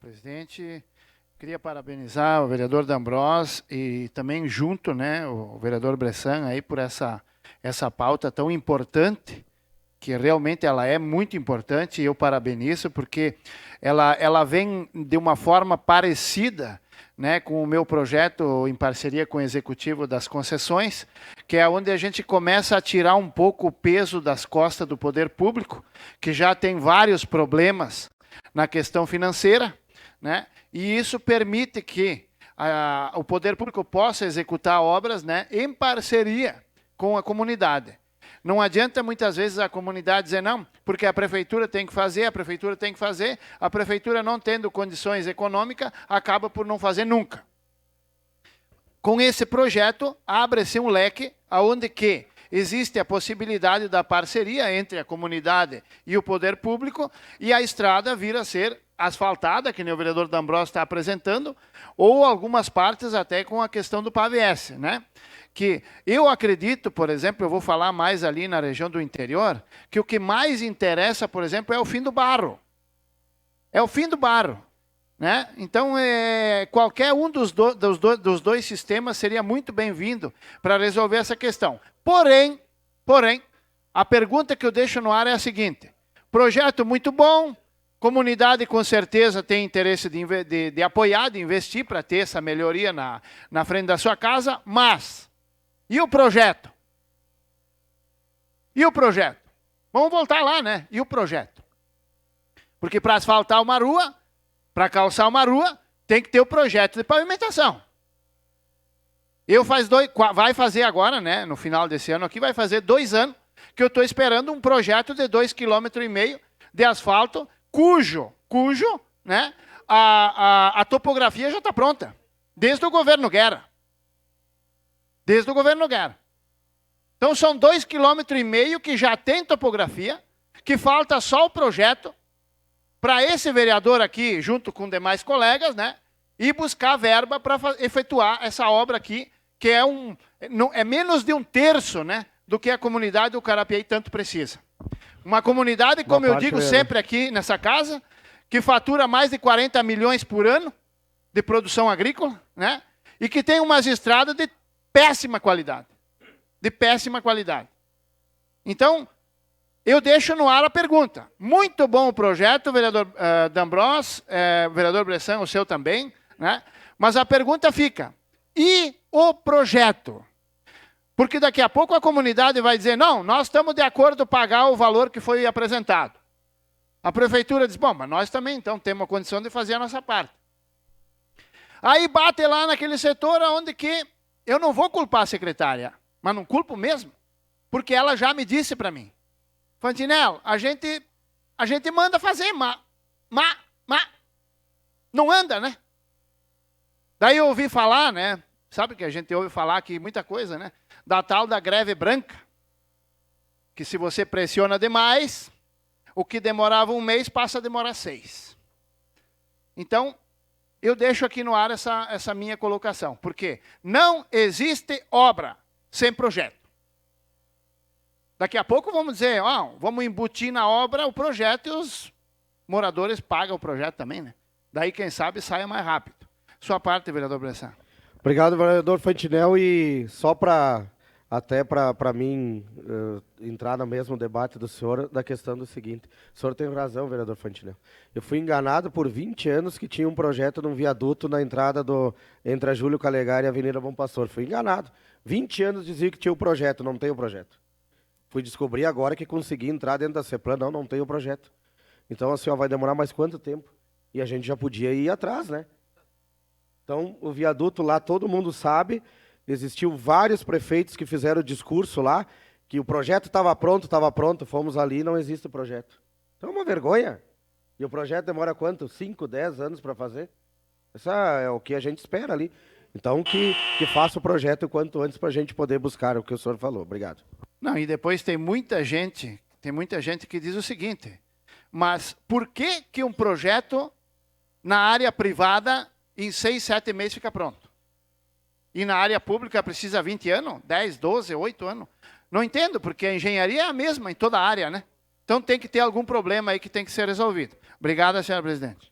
presidente. Queria parabenizar o vereador D'Ambros e também junto, né, o vereador Bressan aí por essa pauta tão importante, que realmente ela é muito importante, e eu parabenizo porque ela vem de uma forma parecida, né, com o meu projeto em parceria com o Executivo das Concessões, que é onde a gente começa a tirar um pouco o peso das costas do poder público, que já tem vários problemas na questão financeira, né? E isso permite que o poder público possa executar obras, né, em parceria com a comunidade. Não adianta muitas vezes a comunidade dizer não, porque a prefeitura tem que fazer, a prefeitura não tendo condições econômicas, acaba por não fazer nunca. Com esse projeto, abre-se um leque onde que existe a possibilidade da parceria entre a comunidade e o poder público, e a estrada vir a ser asfaltada, que nem o vereador D'Ambros está apresentando, ou algumas partes até com a questão do PAVS, né? Que eu acredito, por exemplo, eu vou falar mais ali na região do interior, que o que mais interessa, por exemplo, é o fim do barro. É o fim do barro, né? Então, qualquer um dos dois sistemas seria muito bem-vindo para resolver essa questão. Porém, a pergunta que eu deixo no ar é a seguinte: projeto muito bom, comunidade com certeza tem interesse de apoiar, de investir para ter essa melhoria na frente da sua casa, mas e o projeto? E o projeto? Vamos voltar lá, né? E o projeto? Porque para asfaltar uma rua, para calçar uma rua, tem que ter o projeto de pavimentação. Vai fazer agora, né? No final desse ano aqui, vai fazer 2 anos que eu estou esperando um projeto de 2,5 km de asfalto, cujo, né? A topografia já está pronta, desde o governo Guerra. Desde o governo Guerra. Então, são 2,5 km que já tem topografia, que falta só o projeto para esse vereador aqui, junto com demais colegas, né, ir buscar verba para efetuar essa obra aqui, que é menos de 1/3, né, do que a comunidade do Carapicuíba tanto precisa. Uma comunidade, como eu digo sempre aqui nessa casa, que fatura mais de 40 milhões por ano de produção agrícola, né, e que tem umas estradas de péssima qualidade. De péssima qualidade. Então, eu deixo no ar a pergunta. Muito bom o projeto, vereador D'Ambros, vereador Bressan, o seu também, né? Mas a pergunta fica: e o projeto? Porque daqui a pouco a comunidade vai dizer, não, nós estamos de acordo em pagar o valor que foi apresentado. A prefeitura diz, bom, mas nós também então temos a condição de fazer a nossa parte. Aí bate lá naquele setor onde que eu não vou culpar a secretária, mas não culpo mesmo, porque ela já me disse para mim, Fantinel, a gente manda fazer, mas não anda, né? Daí eu ouvi falar, né? Sabe que a gente ouve falar aqui muita coisa, né? Da tal da greve branca, que se você pressiona demais, o que demorava 1 mês passa a demorar 6. Então, eu deixo aqui no ar essa minha colocação, porque não existe obra sem projeto. Daqui a pouco vamos dizer, vamos embutir na obra o projeto e os moradores pagam o projeto também, né? Daí, quem sabe, saia mais rápido. Sua parte, vereador Bressan. Obrigado, vereador Fantinel, e só para mim entrar no mesmo debate do senhor, da questão do seguinte, o senhor tem razão, vereador Fantinel. Eu fui enganado por 20 anos que tinha um projeto de um viaduto na entrada entre a Júlio Calegari e a Avenida Bom Pastor. Fui enganado. 20 anos dizia que tinha o projeto, não tem o projeto. Fui descobrir agora que consegui entrar dentro da CEPLAN, não tem o projeto. Então a senhora vai demorar mais quanto tempo? E a gente já podia ir atrás, né? Então, o viaduto lá, todo mundo sabe, existiu vários prefeitos que fizeram o discurso lá, que o projeto estava pronto, fomos ali e não existe o projeto. Então é uma vergonha. E o projeto demora quanto? 5, 10 anos para fazer? Isso é o que a gente espera ali. Então, que faça o projeto o quanto antes para a gente poder buscar o que o senhor falou. Obrigado. Não, e depois tem muita gente que diz o seguinte, mas por que um projeto na área privada em 6, 7 meses fica pronto? E na área pública precisa 20 anos, 10, 12, 8 anos. Não entendo, porque a engenharia é a mesma em toda a área, né? Então tem que ter algum problema aí que tem que ser resolvido. Obrigado, senhora presidente.